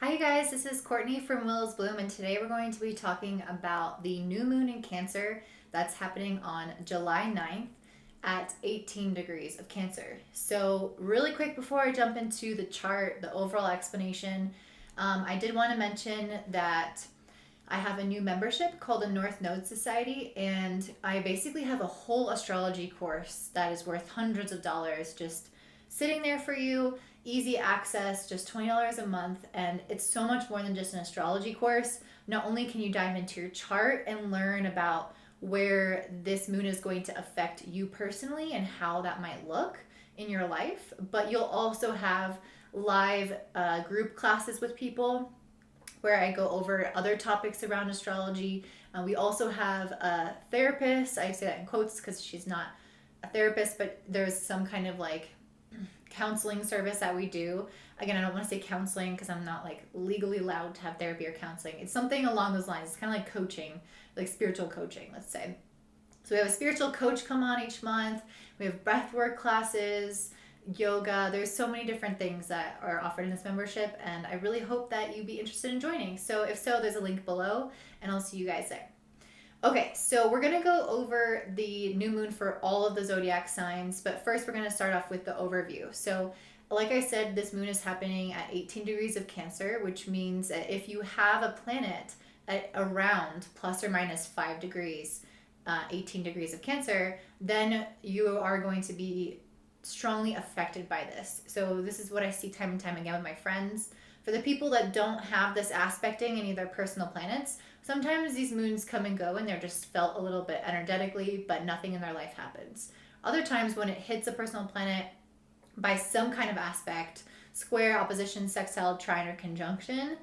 Hi you guys, this is Courtney from Willow's Bloom, and today we're going to be talking about the new moon in Cancer that's happening on July 9th at 18 degrees of Cancer. So really quick before I jump into the chart, the overall explanation, I did want to mention that I have a new membership called the North Node Society, and I basically have a whole astrology course that is worth hundreds of dollars just sitting there for you, easy access, just $20 a month. And it's so much more than just an astrology course. Not only can you dive into your chart and learn about where this moon is going to affect you personally and how that might look in your life, but you'll also have live group classes with people where I go over other topics around astrology. We also have a therapist. I say that in quotes because she's not a therapist, but there's some kind of like counseling service that we do. Again, I don't want to say counseling because I'm not like legally allowed to have therapy or counseling. It's something along those lines. It's kind of like coaching, like spiritual coaching, let's say. So we have a spiritual coach come on each month. We have breathwork classes, yoga. There's so many different things that are offered in this membership, and I really hope that you'd be interested in joining. So if so, there's a link below, and I'll see you guys there. Okay, so we're going to go over the new moon for all of the zodiac signs, but first we're going to start off with the overview. So like I said, this moon is happening at 18 degrees of Cancer, which means that if you have a planet at around plus or minus 5 degrees, 18 degrees of Cancer, then you are going to be strongly affected by this. So this is what I see time and time again with my friends. For the people that don't have this aspecting any of their personal planets, sometimes these moons come and go and they're just felt a little bit energetically, but nothing in their life happens. Other times when it hits a personal planet by some kind of aspect, square, opposition, sextile, trine, or conjunction,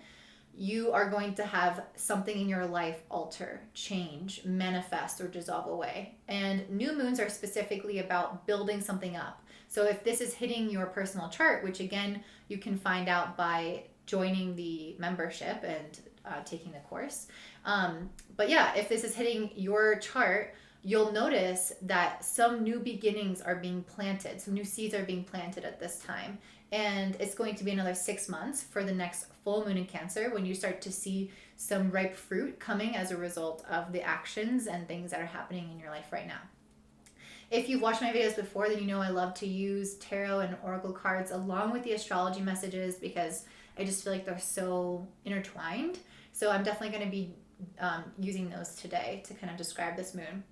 you are going to have something in your life alter, change, manifest, or dissolve away. And new moons are specifically about building something up. So if this is hitting your personal chart, which again, you can find out by joining the membership and taking the course. But yeah, if this is hitting your chart, you'll notice that some new beginnings are being planted. Some new seeds are being planted at this time. And it's going to be another 6 months for the next full moon in Cancer when you start to see some ripe fruit coming as a result of the actions and things that are happening in your life right now. If you've watched my videos before, then you know I love to use tarot and oracle cards along with the astrology messages because I just feel like they're so intertwined. So I'm definitely going to be using those today to kind of describe this moon.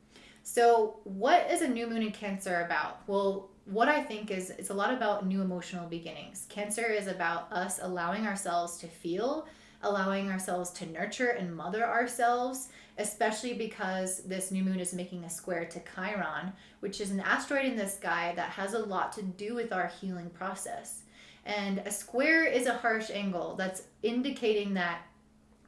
So what is a new moon in Cancer about? Well, what I think is it's a lot about new emotional beginnings. Cancer is about us allowing ourselves to feel, allowing ourselves to nurture and mother ourselves, especially because this new moon is making a square to Chiron, which is an asteroid in the sky that has a lot to do with our healing process. And a square is a harsh angle that's indicating that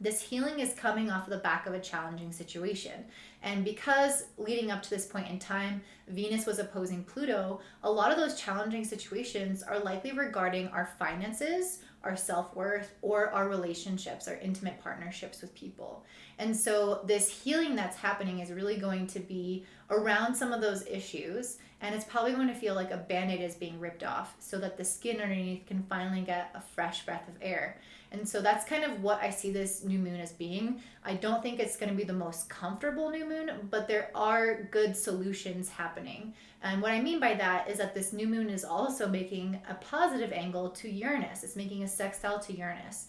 this healing is coming off the back of a challenging situation. And because leading up to this point in time, Venus was opposing Pluto, a lot of those challenging situations are likely regarding our finances, our self-worth, or our relationships, our intimate partnerships with people. And so this healing that's happening is really going to be around some of those issues, and it's probably going to feel like a band-aid is being ripped off so that the skin underneath can finally get a fresh breath of air. And so that's kind of what I see this new moon as being. I don't think it's going to be the most comfortable new moon, but there are good solutions happening. And what I mean by that is that this new moon is also making a positive angle to Uranus. It's making a sextile to Uranus.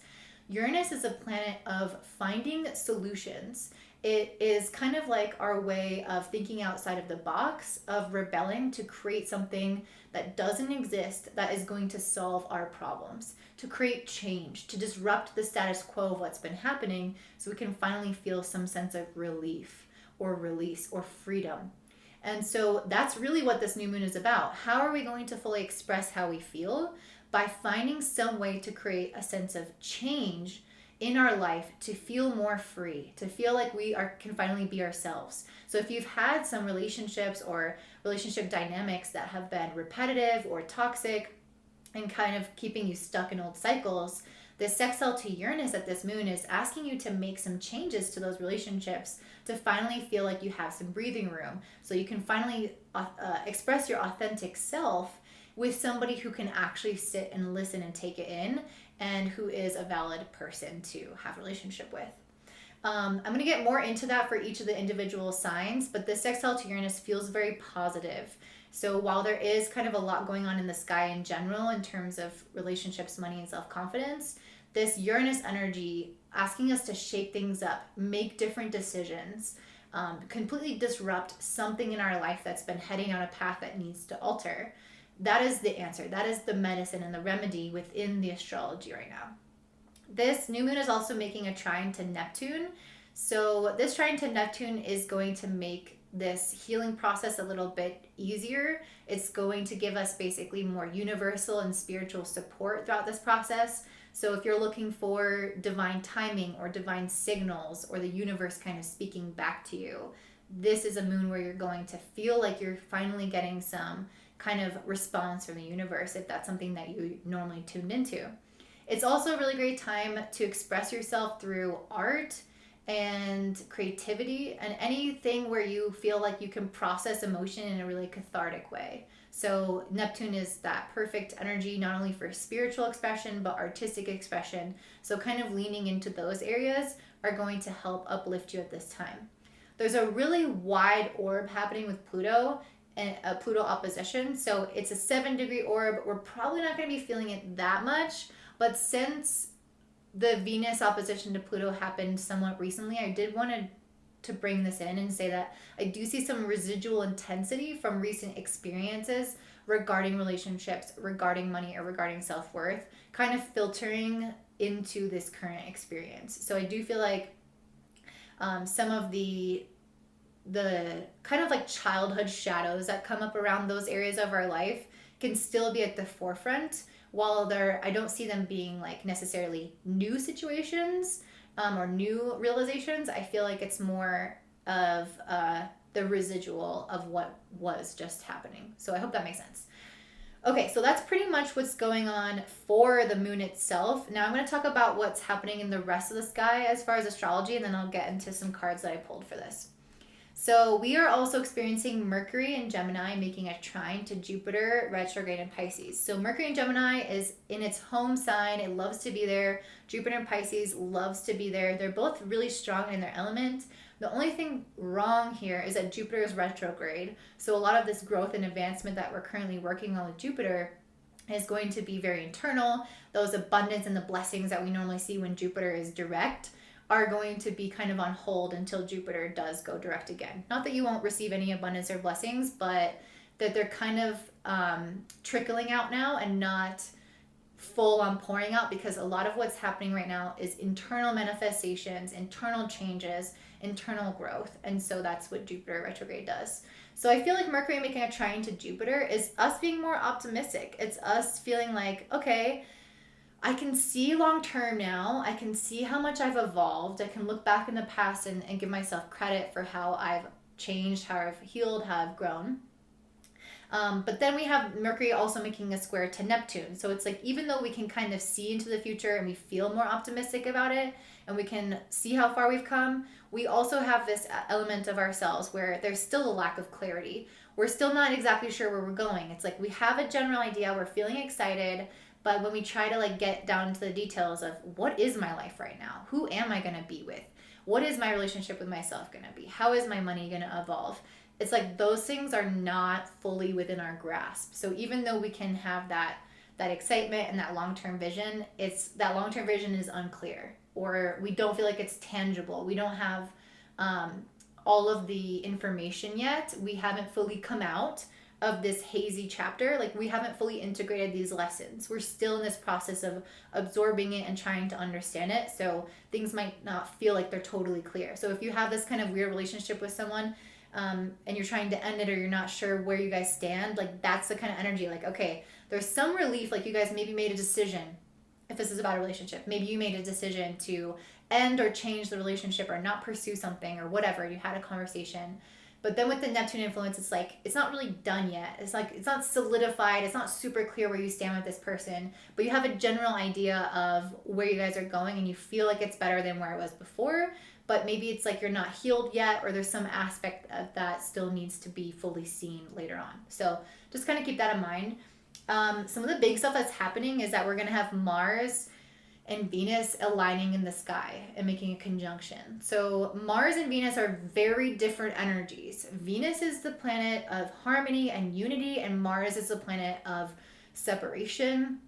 Uranus is a planet of finding solutions. It is kind of like our way of thinking outside of the box, of rebelling to create something that doesn't exist that is going to solve our problems, to create change, to disrupt the status quo of what's been happening so we can finally feel some sense of relief or release or freedom. And so that's really what this new moon is about. How are we going to fully express how we feel? By finding some way to create a sense of change in our life to feel more free, to feel like we can finally be ourselves. So if you've had some relationships or relationship dynamics that have been repetitive or toxic and kind of keeping you stuck in old cycles, the sextile to Uranus at this moon is asking you to make some changes to those relationships to finally feel like you have some breathing room so you can finally express your authentic self with somebody who can actually sit and listen and take it in and who is a valid person to have a relationship with. I'm going to get more into that for each of the individual signs, but this sextile to Uranus feels very positive. So while there is kind of a lot going on in the sky in general in terms of relationships, money, and self-confidence, this Uranus energy asking us to shake things up, make different decisions, completely disrupt something in our life that's been heading on a path that needs to alter. That is the answer. That is the medicine and the remedy within the astrology right now. This new moon is also making a trine to Neptune. So this trine to Neptune is going to make this healing process a little bit easier. It's going to give us basically more universal and spiritual support throughout this process. So if you're looking for divine timing or divine signals or the universe kind of speaking back to you, this is a moon where you're going to feel like you're finally getting some kind of response from the universe if that's something that you normally tuned into. It's also a really great time to express yourself through art and creativity and anything where you feel like you can process emotion in a really cathartic way. So Neptune is that perfect energy, not only for spiritual expression, but artistic expression. So kind of leaning into those areas are going to help uplift you at this time. There's a really wide orb happening with Pluto and a Pluto opposition. So it's a 7-degree orb. We're probably not going to be feeling it that much, but since the Venus opposition to Pluto happened somewhat recently, I did want to bring this in and say that I do see some residual intensity from recent experiences regarding relationships, regarding money, or regarding self-worth, kind of filtering into this current experience. So I do feel like some of the kind of like childhood shadows that come up around those areas of our life can still be at the forefront, while I don't see them being like necessarily new situations or new realizations. I feel like it's more of the residual of what was just happening. So I hope that makes sense. Okay, so that's pretty much what's going on for the moon itself. Now I'm going to talk about what's happening in the rest of the sky as far as astrology, and then I'll get into some cards that I pulled for this. So we are also experiencing Mercury in Gemini making a trine to Jupiter retrograde in Pisces. So Mercury in Gemini is in its home sign. It loves to be there. Jupiter in Pisces loves to be there. They're both really strong in their element. The only thing wrong here is that Jupiter is retrograde. So a lot of this growth and advancement that we're currently working on with Jupiter is going to be very internal. Those abundance and the blessings that we normally see when Jupiter is direct are going to be kind of on hold until Jupiter does go direct again. Not that you won't receive any abundance or blessings, but that they're kind of trickling out now and not full on pouring out, because a lot of what's happening right now is internal manifestations, internal changes, internal growth. And so that's what Jupiter retrograde does. So I feel like Mercury making a trine to Jupiter is us being more optimistic. It's us feeling like, okay, I can see long term now. I can see how much I've evolved. I can look back in the past and give myself credit for how I've changed, how I've healed, how I've grown. But then we have Mercury also making a square to Neptune. So it's like, even though we can kind of see into the future and we feel more optimistic about it and we can see how far we've come, we also have this element of ourselves where there's still a lack of clarity. We're still not exactly sure where we're going. It's like we have a general idea, we're feeling excited, but when we try to like get down to the details of what is my life right now? Who am I going to be with? What is my relationship with myself going to be? How is my money going to evolve? It's like those things are not fully within our grasp. So even though we can have that excitement and that long-term vision, it's that long-term vision is unclear, or we don't feel like it's tangible. We don't have all of the information yet. We haven't fully come out of this hazy chapter. Like, we haven't fully integrated these lessons. We're still in this process of absorbing it and trying to understand it. So things might not feel like they're totally clear. So if you have this kind of weird relationship with someone and you're trying to end it, or you're not sure where you guys stand, like that's the kind of energy. Like, okay, there's some relief. Like, you guys maybe made a decision. If this is about a relationship, maybe you made a decision to end or change the relationship or not pursue something or whatever. You had a conversation. But then with the Neptune influence, it's like, it's not really done yet. It's like, it's not solidified. It's not super clear where you stand with this person, but you have a general idea of where you guys are going and you feel like it's better than where it was before. But maybe it's like you're not healed yet, or there's some aspect of that still needs to be fully seen later on. So just kind of keep that in mind. Some of the big stuff that's happening is that we're going to have Mars and Venus aligning in the sky and making a conjunction. So Mars and Venus are very different energies. Venus is the planet of harmony and unity, and Mars is the planet of separation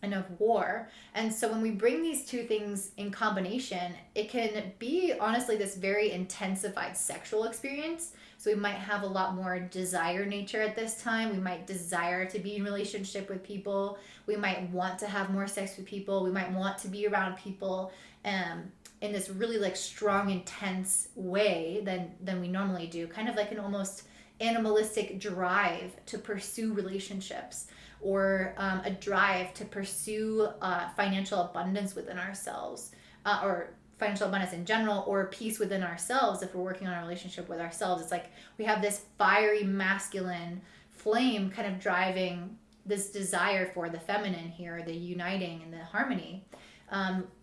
and of war. And so when we bring these two things in combination, it can be honestly this very intensified sexual experience. So we might have a lot more desire nature at this time. We might desire to be in relationship with people. We might want to have more sex with people. We might want to be around people in this really like strong, intense way than we normally do. Kind of like an almost animalistic drive to pursue relationships, or a drive to pursue financial abundance within ourselves, or financial abundance in general, or peace within ourselves. If we're working on a relationship with ourselves, it's like we have this fiery masculine flame kind of driving this desire for the feminine here, the uniting and the harmony.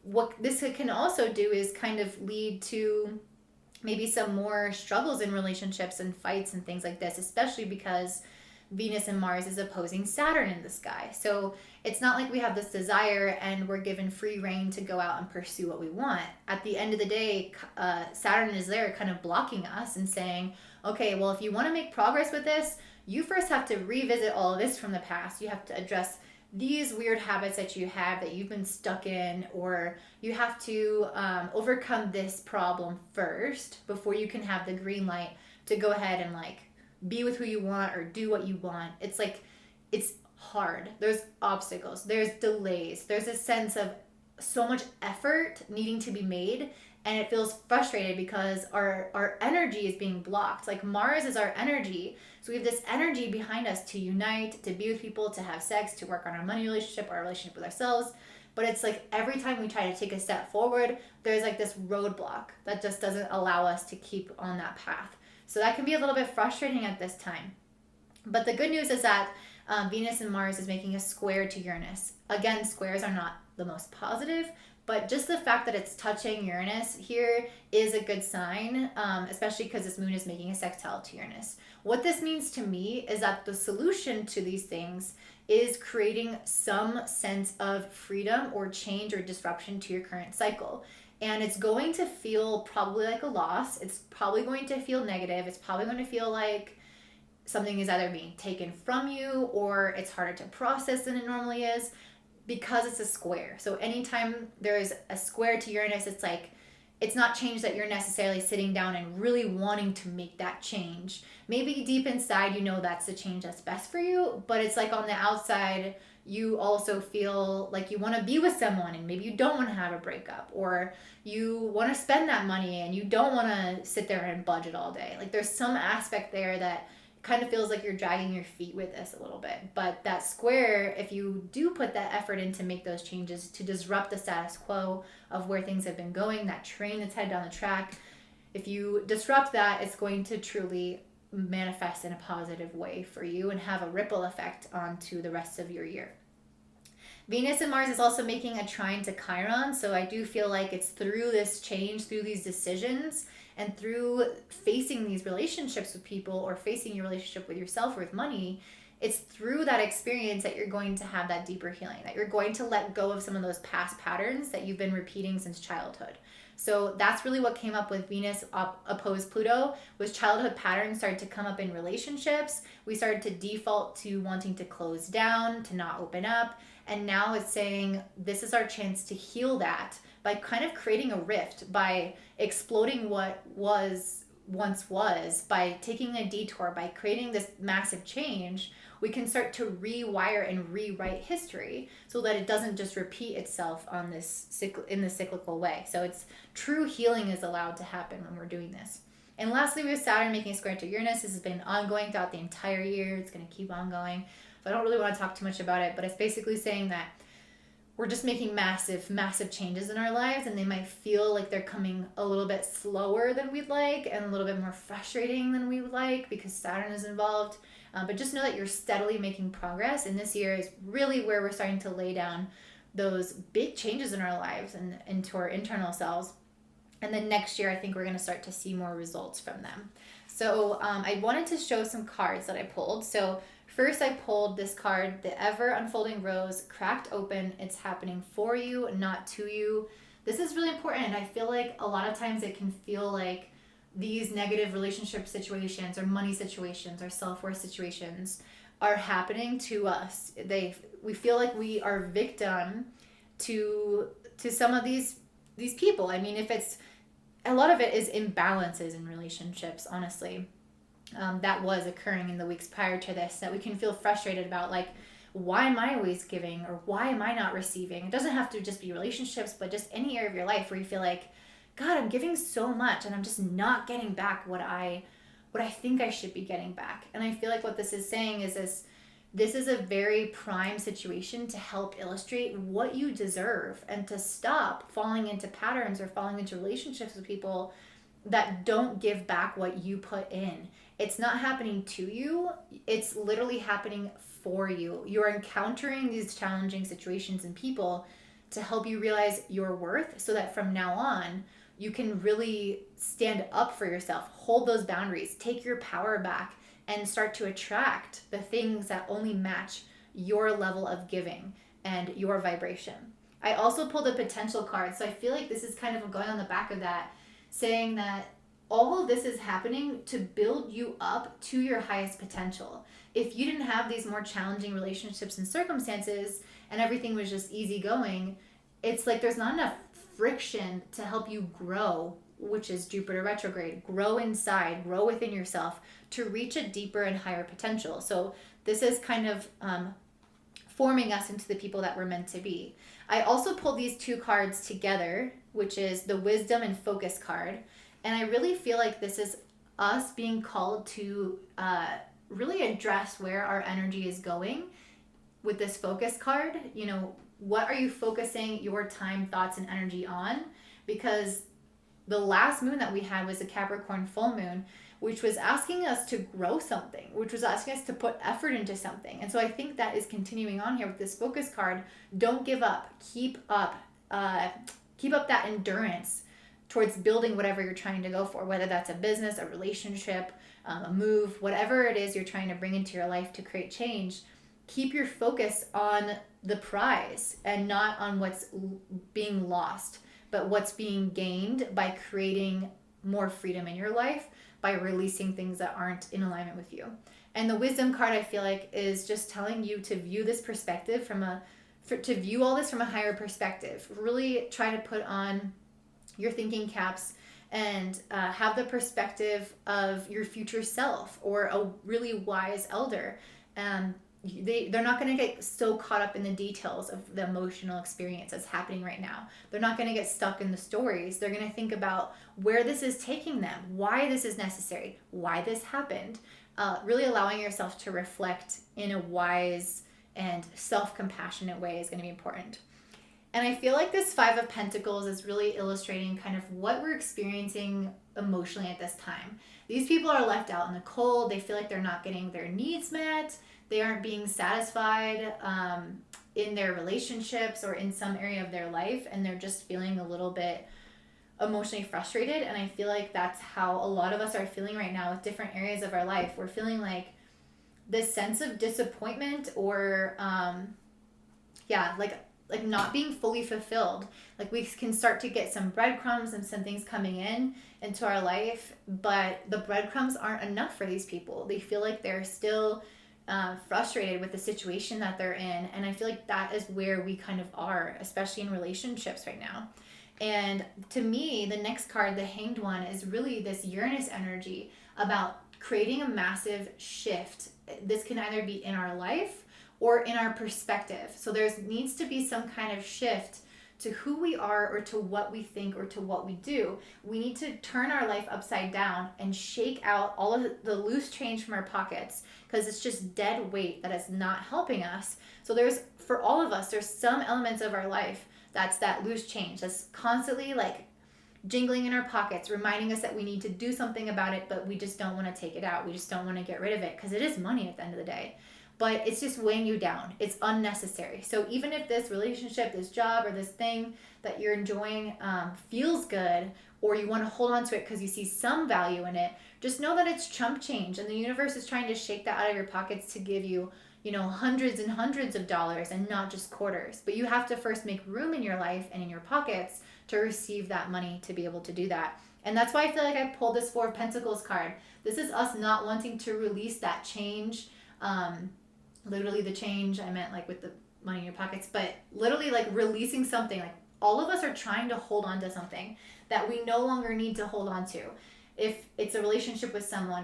What this can also do is kind of lead to maybe some more struggles in relationships and fights and things like this, especially because Venus and Mars is opposing Saturn in the sky. So it's not like we have this desire and we're given free reign to go out and pursue what we want. At the end of the day, Saturn is there kind of blocking us and saying, okay, well, if you want to make progress with this, you first have to revisit all of this from the past. You have to address these weird habits that you have that you've been stuck in, or you have to overcome this problem first before you can have the green light to go ahead and like be with who you want or do what you want. It's like, it's hard. There's obstacles, there's delays, there's a sense of so much effort needing to be made, and it feels frustrated because our energy is being blocked. Like Mars is our energy. So we have this energy behind us to unite, to be with people, to have sex, to work on our money relationship, our relationship with ourselves. But it's like every time we try to take a step forward, there's like this roadblock that just doesn't allow us to keep on that path. So that can be a little bit frustrating at this time. But the good news is that Venus and Mars is making a square to Uranus. Again, squares are not the most positive, but just the fact that it's touching Uranus here is a good sign, especially because this moon is making a sextile to Uranus. What this means to me is that the solution to these things is creating some sense of freedom or change or disruption to your current cycle. And it's going to feel probably like a loss. It's probably going to feel negative. It's probably going to feel like something is either being taken from you or it's harder to process than it normally is because it's a square. So anytime there is a square to Uranus, it's like, it's not change that you're necessarily sitting down and really wanting to make that change. Maybe deep inside, you know that's the change that's best for you, but it's like on the outside, you also feel like you want to be with someone and maybe you don't want to have a breakup, or you want to spend that money and you don't want to sit there and budget all day. Like there's some aspect there that kind of feels like you're dragging your feet with this a little bit. But that square, if you do put that effort in to make those changes, to disrupt the status quo of where things have been going, that train that's headed down the track, if you disrupt that, it's going to truly manifest in a positive way for you and have a ripple effect onto the rest of your year. Venus and Mars is also making a trine to Chiron, so I do feel like it's through this change, through these decisions, and through facing these relationships with people or facing your relationship with yourself or with money, it's through that experience that you're going to have that deeper healing, that you're going to let go of some of those past patterns that you've been repeating since childhood. So that's really what came up with Venus opposed Pluto, was childhood patterns started to come up in relationships. We started to default to wanting to close down, to not open up. And now it's saying this is our chance to heal that by kind of creating a rift, by exploding what was once was, by taking a detour, by creating this massive change. We can start to rewire and rewrite history so that it doesn't just repeat itself on this in the cyclical way. So it's true healing is allowed to happen when we're doing this. And lastly, we have Saturn making a square to Uranus. This has been ongoing throughout the entire year. It's going to keep on going. So I don't really want to talk too much about it, but it's basically saying that we're just making massive, massive changes in our lives, and they might feel like they're coming a little bit slower than we'd like and a little bit more frustrating than we would like because Saturn is involved. But just know that you're steadily making progress, and this year is really where we're starting to lay down those big changes in our lives and into our internal selves. And then next year, I think we're going to start to see more results from them. So I wanted to show some cards that I pulled. So first I pulled this card, the ever unfolding rose, cracked open. It's happening for you, not to you. This is really important. I feel like a lot of times it can feel like these negative relationship situations or money situations or self-worth situations are happening to us. We feel like we are victim to some of these people. I mean, if it's a lot of it is imbalances in relationships, honestly. That was occurring in the weeks prior to this, that we can feel frustrated about, like, why am I always giving, or why am I not receiving? It doesn't have to just be relationships, but just any area of your life where you feel like, God, I'm giving so much and I'm just not getting back what I think I should be getting back. And I feel like what this is saying is this is a very prime situation to help illustrate what you deserve, and to stop falling into patterns or falling into relationships with people that don't give back what you put in. It's not happening to you, it's literally happening for you. You're encountering these challenging situations and people to help you realize your worth, so that from now on, you can really stand up for yourself, hold those boundaries, take your power back, and start to attract the things that only match your level of giving and your vibration. I also pulled a potential card, so I feel like this is kind of going on the back of that, saying that all of this is happening to build you up to your highest potential. If you didn't have these more challenging relationships and circumstances and everything was just easy going, it's like there's not enough friction to help you grow, which is Jupiter retrograde. Grow inside, grow within yourself to reach a deeper and higher potential. So this is kind of forming us into the people that we're meant to be. I also pulled these two cards together, which is the wisdom and focus card. And I really feel like this is us being called to really address where our energy is going with this focus card. You know, what are you focusing your time, thoughts, and energy on? Because the last moon that we had was a Capricorn full moon, which was asking us to grow something, which was asking us to put effort into something. And so I think that is continuing on here with this focus card. Don't give up. Keep up that endurance towards building whatever you're trying to go for, whether that's a business, a relationship, a move, whatever it is you're trying to bring into your life to create change. Keep your focus on the prize and not on what's being lost, but what's being gained by creating more freedom in your life, by releasing things that aren't in alignment with you. And the wisdom card, I feel like, is just telling you to view this perspective to view all this from a higher perspective. Really try to put on your thinking caps and have the perspective of your future self or a really wise elder. They're not going to get so caught up in the details of the emotional experience that's happening right now. They're not going to get stuck in the stories. They're going to think about where this is taking them, why this is necessary, why this happened. Really allowing yourself to reflect in a wise and self-compassionate way is going to be important. And I feel like this Five of Pentacles is really illustrating kind of what we're experiencing emotionally at this time. These people are left out in the cold. They feel like they're not getting their needs met. They aren't being satisfied in their relationships or in some area of their life. And they're just feeling a little bit emotionally frustrated. And I feel like that's how a lot of us are feeling right now with different areas of our life. We're feeling like this sense of disappointment or, like not being fully fulfilled. Like we can start to get some breadcrumbs and some things coming into our life, but the breadcrumbs aren't enough for these people. They feel like they're still frustrated with the situation that they're in. And I feel like that is where we kind of are, especially in relationships right now. And to me, the next card, the Hanged One, is really this Uranus energy about creating a massive shift. This can either be in our life or in our perspective. So there needs to be some kind of shift to who we are or to what we think or to what we do. We need to turn our life upside down and shake out all of the loose change from our pockets, because it's just dead weight that is not helping us. So for all of us, there's some elements of our life that's that loose change that's constantly like jingling in our pockets, reminding us that we need to do something about it, but we just don't want to take it out. We just don't want to get rid of it because it is money at the end of the day. but it's just weighing you down. It's unnecessary. So even if this relationship, this job, or this thing that you're enjoying feels good, or you want to hold on to it because you see some value in it, just know that it's chump change, and the universe is trying to shake that out of your pockets to give you, hundreds and hundreds of dollars and not just quarters. But you have to first make room in your life and in your pockets to receive that money to be able to do that. And that's why I feel like I pulled this Four of Pentacles card. This is us not wanting to release that change. Literally the change, I meant like with the money in your pockets, but literally like releasing something. Like all of us are trying to hold on to something that we no longer need to hold on to. If it's a relationship with someone,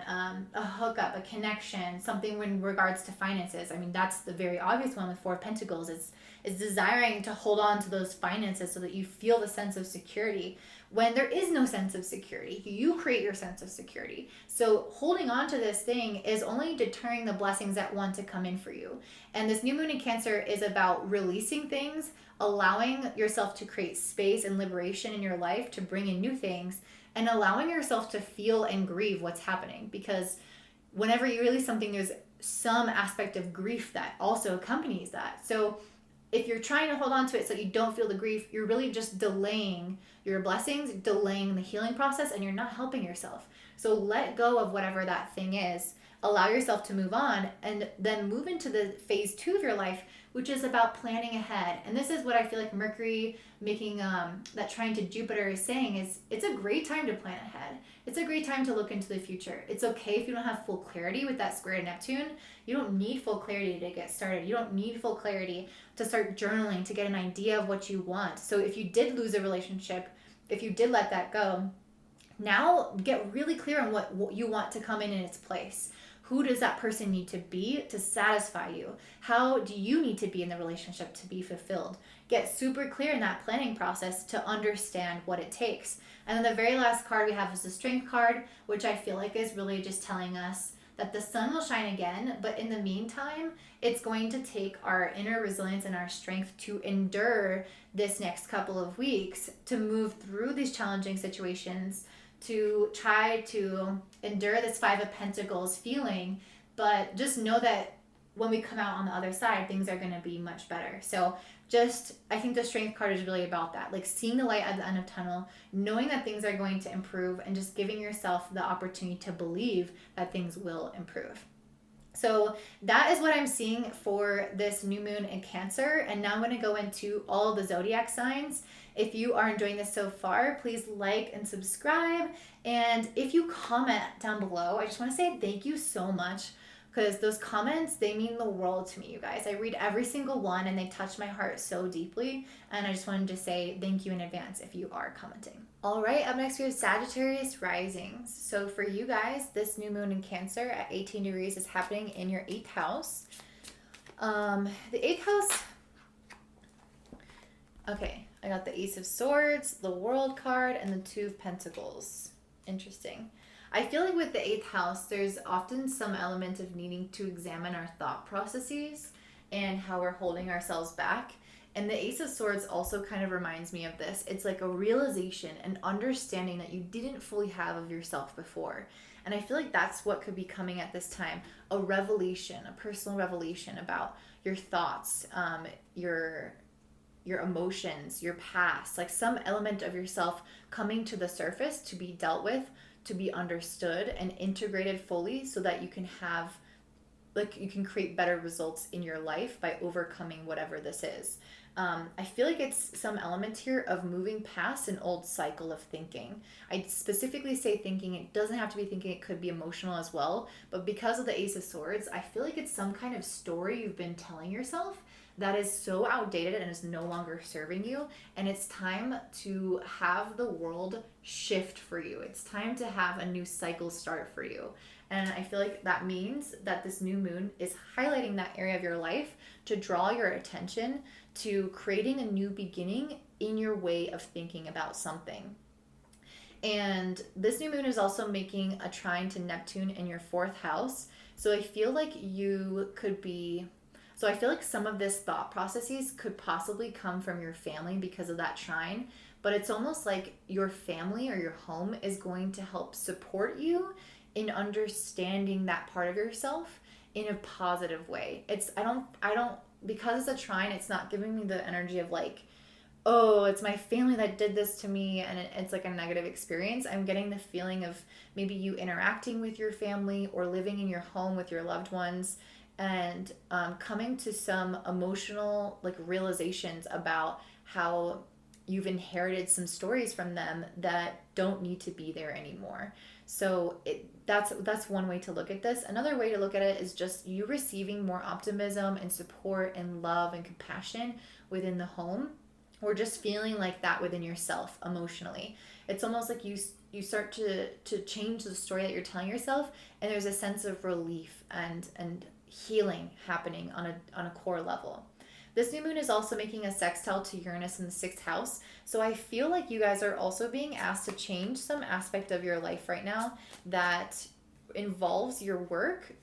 a hookup, a connection, something in regards to finances. I mean, that's the very obvious one with Four of Pentacles. Is desiring to hold on to those finances so that you feel the sense of security when there is no sense of security. You create your sense of security. So holding on to this thing is only deterring the blessings that want to come in for you. And this new moon in Cancer is about releasing things, allowing yourself to create space and liberation in your life to bring in new things, and allowing yourself to feel and grieve what's happening. Because whenever you release something, there's some aspect of grief that also accompanies that. So if you're trying to hold on to it so you don't feel the grief, you're really just delaying your blessings, delaying the healing process, and you're not helping yourself. So let go of whatever that thing is. Allow yourself to move on, and then move into the phase 2 of your life, which is about planning ahead. And this is what I feel like Mercury making that trine to Jupiter is saying, is it's a great time to plan ahead. It's a great time to look into the future. It's okay if you don't have full clarity with that square to Neptune. You don't need full clarity to get started. You don't need full clarity to start journaling, to get an idea of what you want. So if you did lose a relationship, if you did let that go, now get really clear on what you want to come in its place. Who does that person need to be to satisfy you? How do you need to be in the relationship to be fulfilled? Get super clear in that planning process to understand what it takes. And then the very last card we have is the Strength card, which I feel like is really just telling us that the sun will shine again, but in the meantime, it's going to take our inner resilience and our strength to endure this next couple of weeks, to move through these challenging situations, to try to endure this Five of Pentacles feeling. But just know that when we come out on the other side, things are going to be much better. So I think the Strength card is really about that, like seeing the light at the end of the tunnel, knowing that things are going to improve, and just giving yourself the opportunity to believe that things will improve. So that is what I'm seeing for this new moon in Cancer. And now I'm going to go into all of the zodiac signs. If you are enjoying this so far, please like and subscribe. And if you comment down below, I just want to say thank you so much, because those comments, they mean the world to me, you guys. I read every single one and they touch my heart so deeply. And I just wanted to say thank you in advance if you are commenting. All right, up next we have Sagittarius Risings. So for you guys, this new moon in Cancer at 18 degrees is happening in your 8th house. The 8th house, okay, I got the Ace of Swords, the World card, and the Two of Pentacles. Interesting. I feel like with the 8th house, there's often some element of needing to examine our thought processes and how we're holding ourselves back. And the Ace of Swords also kind of reminds me of this. It's like a realization and understanding that you didn't fully have of yourself before. And I feel like that's what could be coming at this time. A revelation, a personal revelation about your thoughts, your emotions, your past, like some element of yourself coming to the surface to be dealt with, to be understood and integrated fully, so that you can have, like, you can create better results in your life by overcoming whatever this is. I feel like it's some element here of moving past an old cycle of thinking. I specifically say thinking. It doesn't have to be thinking. It could be emotional as well. But because of the Ace of Swords, I feel like it's some kind of story you've been telling yourself that is so outdated and is no longer serving you. And it's time to have the world shift for you. It's time to have a new cycle start for you. And I feel like that means that this new moon is highlighting that area of your life to draw your attention to creating a new beginning in your way of thinking about something. And this new moon is also making a trine to Neptune in your 4th house. So I feel like I feel like some of this thought processes could possibly come from your family because of that trine, but it's almost like your family or your home is going to help support you in understanding that part of yourself in a positive way. I don't, because it's a trine, it's not giving me the energy of like, oh, it's my family that did this to me, and it's like a negative experience. I'm getting the feeling of maybe you interacting with your family or living in your home with your loved ones, and coming to some emotional like realizations about how you've inherited some stories from them that don't need to be there anymore. So that's one way to look at this. Another way to look at it is just you receiving more optimism and support and love and compassion within the home, or just feeling like that within yourself emotionally. It's almost like you start to change the story that you're telling yourself, and there's a sense of relief and healing happening on a core level. This new moon is also making a sextile to Uranus in the sixth house. So I feel like you guys are also being asked to change some aspect of your life right now that involves your work,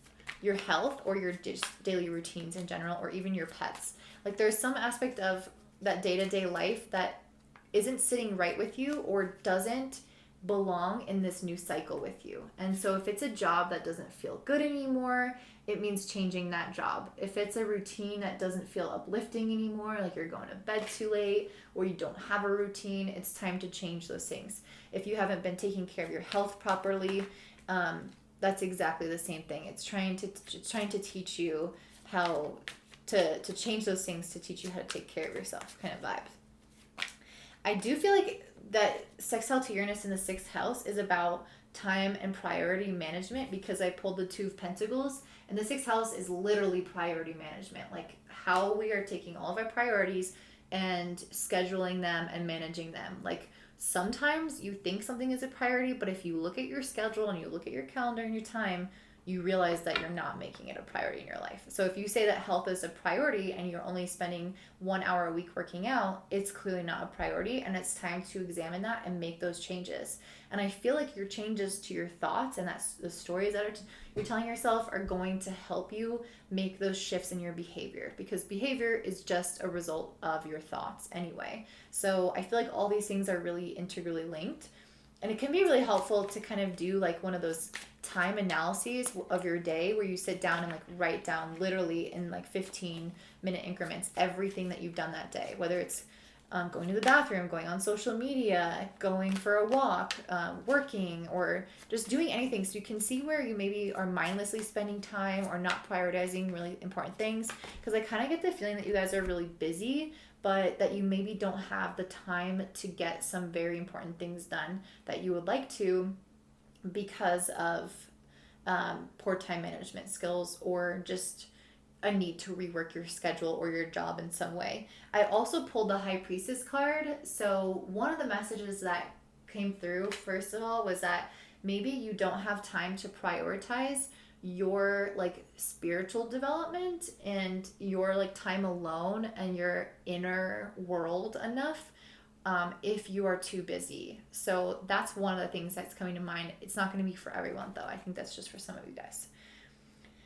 your health, or your daily routines in general, or even your pets. Like there's some aspect of that day-to-day life that isn't sitting right with you or doesn't belong in this new cycle with you. And so if it's a job that doesn't feel good anymore, it means changing that job. If it's a routine that doesn't feel uplifting anymore, like you're going to bed too late or you don't have a routine, it's time to change those things. If you haven't been taking care of your health properly, that's exactly the same thing. It's trying to teach you how to change those things, to teach you how to take care of yourself, kind of vibe. I do feel like that sextile to Uranus in the sixth house is about time and priority management, because I pulled the Two of Pentacles, and the sixth house is literally priority management, like how we are taking all of our priorities and scheduling them and managing them. Like sometimes you think something is a priority, but if you look at your schedule and you look at your calendar and your time, you realize that you're not making it a priority in your life. So if you say that health is a priority and you're only spending 1 hour a week working out, it's clearly not a priority, and it's time to examine that and make those changes. And I feel like your changes to your thoughts and that's the stories that you're telling yourself are going to help you make those shifts in your behavior, because behavior is just a result of your thoughts anyway. So I feel like all these things are really integrally linked. And it can be really helpful to kind of do like one of those time analyses of your day where you sit down and like write down literally in like 15-minute increments everything that you've done that day, whether it's going to the bathroom, going on social media, going for a walk, working, or just doing anything, so you can see where you maybe are mindlessly spending time or not prioritizing really important things. Because I kind of get the feeling that you guys are really busy, but that you maybe don't have the time to get some very important things done that you would like to, because of poor time management skills, or just a need to rework your schedule or your job in some way. I also pulled the High Priestess card. So one of the messages that came through, first of all, was that maybe you don't have time to prioritize your like spiritual development and your like time alone and your inner world enough, if you are too busy. So that's one of the things that's coming to mind. It's not going to be for everyone though. I think that's just for some of you guys.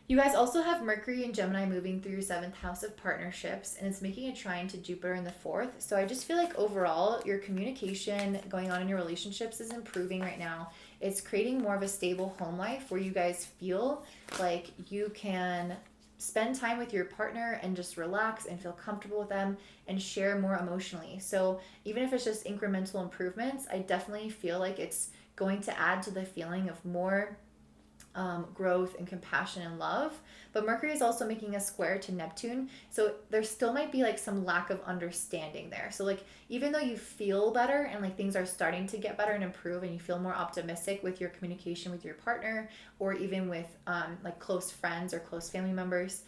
You guys also have Mercury and Gemini moving through your seventh house of partnerships, and it's making a trine to Jupiter in the fourth. So I just feel like overall your communication going on in your relationships is improving right now. It's creating more of a stable home life where you guys feel like you can spend time with your partner and just relax and feel comfortable with them and share more emotionally. So even if it's just incremental improvements, I definitely feel like it's going to add to the feeling of more growth and compassion and love. But Mercury is also making a square to Neptune, so there still might be like some lack of understanding there. So like even though you feel better and like things are starting to get better and improve, and you feel more optimistic with your communication with your partner, or even with like close friends or close family members,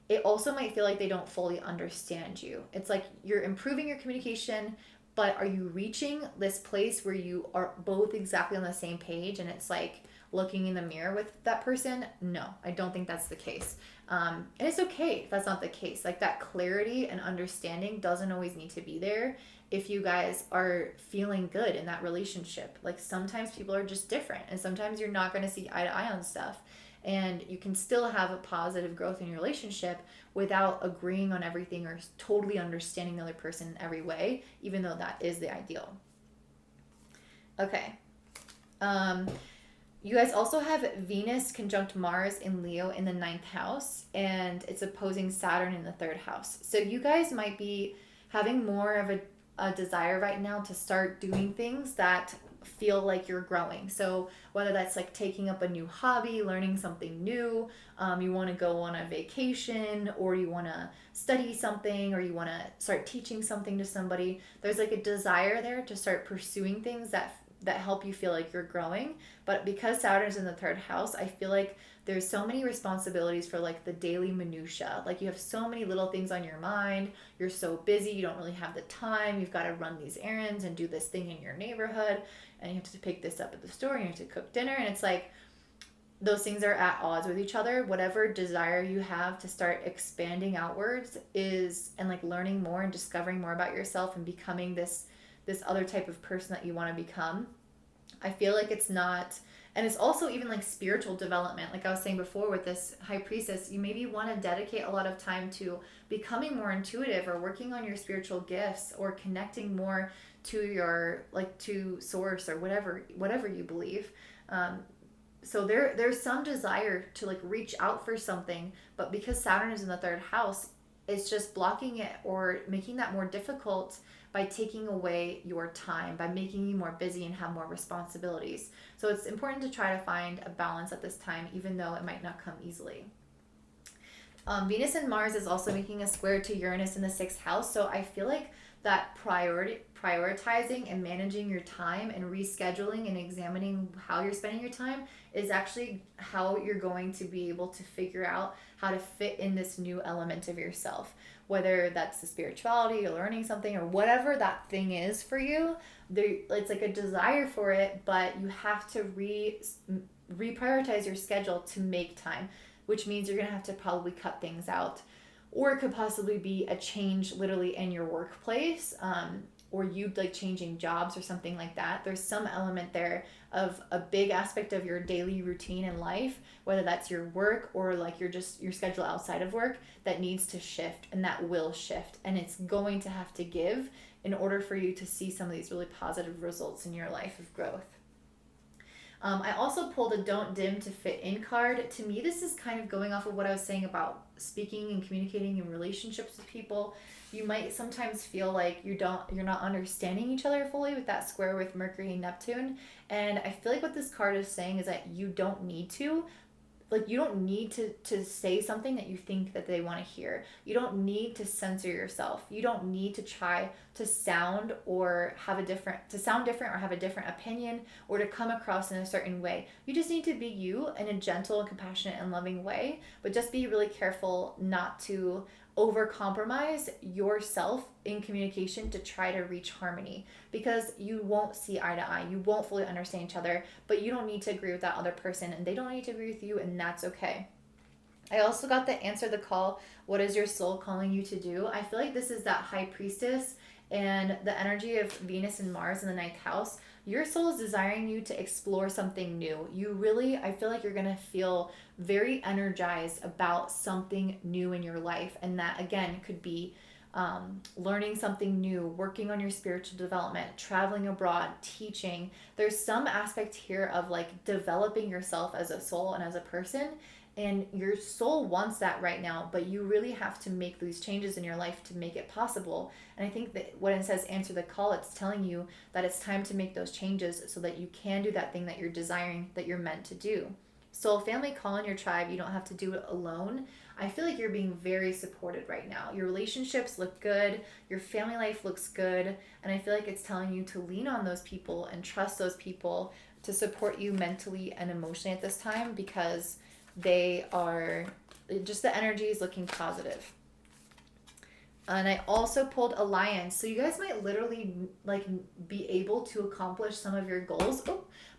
it also might feel like they don't fully understand you. It's like you're improving your communication, but are you reaching this place where you are both exactly on the same page and it's like looking in the mirror with that person? No, I don't think that's the case. And it's okay if that's not the case. Like that clarity and understanding doesn't always need to be there if you guys are feeling good in that relationship. Like sometimes people are just different, and sometimes you're not going to see eye to eye on stuff. And you can still have a positive growth in your relationship without agreeing on everything or totally understanding the other person in every way, even though that is the ideal. Okay. You guys also have Venus conjunct Mars in Leo in the ninth house, and it's opposing Saturn in the third house. So you guys might be having more of a desire right now to start doing things that feel like you're growing. So whether that's like taking up a new hobby, learning something new, you want to go on a vacation, or you want to study something, or you want to start teaching something to somebody. There's like a desire there to start pursuing things that help you feel like you're growing. But because Saturn's in the third house, I feel like there's so many responsibilities for like the daily minutia. Like you have so many little things on your mind. You're so busy, you don't really have the time. You've got to run these errands and do this thing in your neighborhood, and you have to pick this up at the store, and you have to cook dinner, and it's like those things are at odds with each other. Whatever desire you have to start expanding outwards is, and like learning more and discovering more about yourself and becoming this other type of person that you want to become. I feel like it's not, and it's also even like spiritual development. Like I was saying before with this high priestess, you maybe want to dedicate a lot of time to becoming more intuitive, or working on your spiritual gifts, or connecting more to your, like, to source, or whatever you believe. So there's some desire to like reach out for something, but because Saturn is in the third house, it's just blocking it or making that more difficult by taking away your time, by making you more busy and have more responsibilities. So it's important to try to find a balance at this time, even though it might not come easily. Venus and Mars is also making a square to Uranus in the sixth house. So I feel like that prioritizing and managing your time and rescheduling and examining how you're spending your time is actually how you're going to be able to figure out how to fit in this new element of yourself, whether that's the spirituality or learning something or whatever that thing is for you. It's like a desire for it, but you have to reprioritize your schedule to make time, which means you're going to have to probably cut things out. Or it could possibly be a change literally in your workplace, or you like changing jobs or something like that. There's some element there of a big aspect of your daily routine in life, whether that's your work or like your schedule outside of work, that needs to shift, and that will shift, and it's going to have to give in order for you to see some of these really positive results in your life of growth. I also pulled a Don't Dim to Fit In card. To me, this is kind of going off of what I was saying about speaking and communicating in relationships with people. You might sometimes feel like you're not understanding each other fully with that square with Mercury and Neptune. And I feel like what this card is saying is that you don't need to. Like, you don't need to say something that you think that they want to hear. You don't need to censor yourself. You don't need to try to sound or sound different or have a different opinion or to come across in a certain way. You just need to be you in a gentle and compassionate and loving way, but just be really careful not to over compromise yourself in communication to try to reach harmony, because you won't see eye to eye. You won't fully understand each other, but you don't need to agree with that other person, and they don't need to agree with you, and that's okay. I also got the Answer the Call. What is your soul calling you to do? I feel like this is that high priestess and the energy of Venus and Mars in the ninth house. Your soul is desiring you to explore something new. I feel like you're going to feel very energized about something new in your life. And that, again, could be learning something new, working on your spiritual development, traveling abroad, teaching. There's some aspect here of like developing yourself as a soul and as a person. And your soul wants that right now, but you really have to make these changes in your life to make it possible. And I think that when it says answer the call, it's telling you that it's time to make those changes so that you can do that thing that you're desiring, that you're meant to do. Soul family, call in your tribe. You don't have to do it alone. I feel like you're being very supported right now. Your relationships look good. Your family life looks good. And I feel like it's telling you to lean on those people and trust those people to support you mentally and emotionally at this time, because they are just, the energy is looking positive. And I also pulled Alliance. So you guys might literally like be able to accomplish some of your goals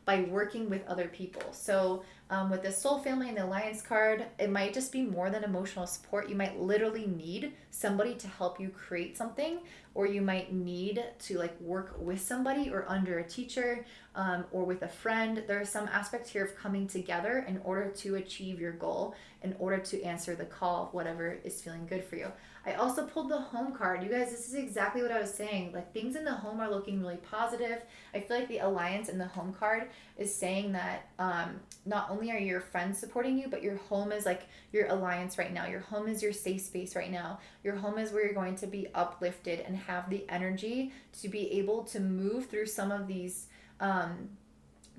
by working with other people. So with the Soul Family and the Alliance card, it might just be more than emotional support. You might literally need somebody to help you create something, or you might need to like work with somebody or under a teacher, or with a friend. There's some aspect here of coming together in order to achieve your goal, in order to answer the call of whatever is feeling good for you. I also pulled the home card. You guys, this is exactly what I was saying. Like, things in the home are looking really positive. I feel like the alliance in the home card is saying that not only are your friends supporting you, but your home is like your alliance right now. Your home is your safe space right now. Your home is where you're going to be uplifted and have the energy to be able to move through some of these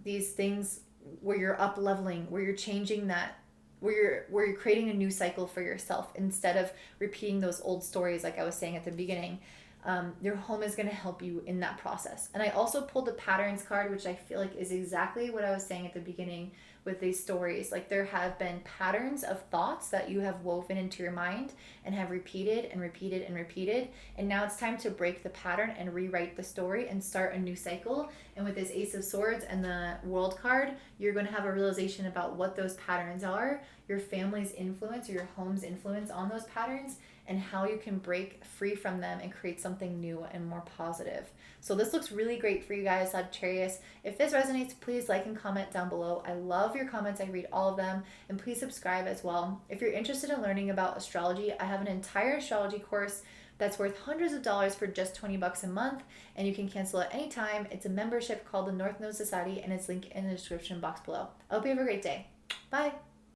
things where you're up leveling, where you're changing that, where you're creating a new cycle for yourself instead of repeating those old stories like I was saying at the beginning. Your home is going to help you in that process. And I also pulled the patterns card, which I feel like is exactly what I was saying at the beginning with these stories. Like, there have been patterns of thoughts that you have woven into your mind and have repeated and repeated and repeated. And now it's time to break the pattern and rewrite the story and start a new cycle. And with this Ace of Swords and the World card, you're going to have a realization about what those patterns are, your family's influence or your home's influence on those patterns, and how you can break free from them and create something new and more positive. So this looks really great for you guys, Sagittarius. If this resonates, please like and comment down below. I love your comments. I read all of them. And please subscribe as well. If you're interested in learning about astrology, I have an entire astrology course that's worth hundreds of dollars for just $20 a month, and you can cancel at any time. It's a membership called the North Node Society, and it's linked in the description box below. I hope you have a great day. Bye.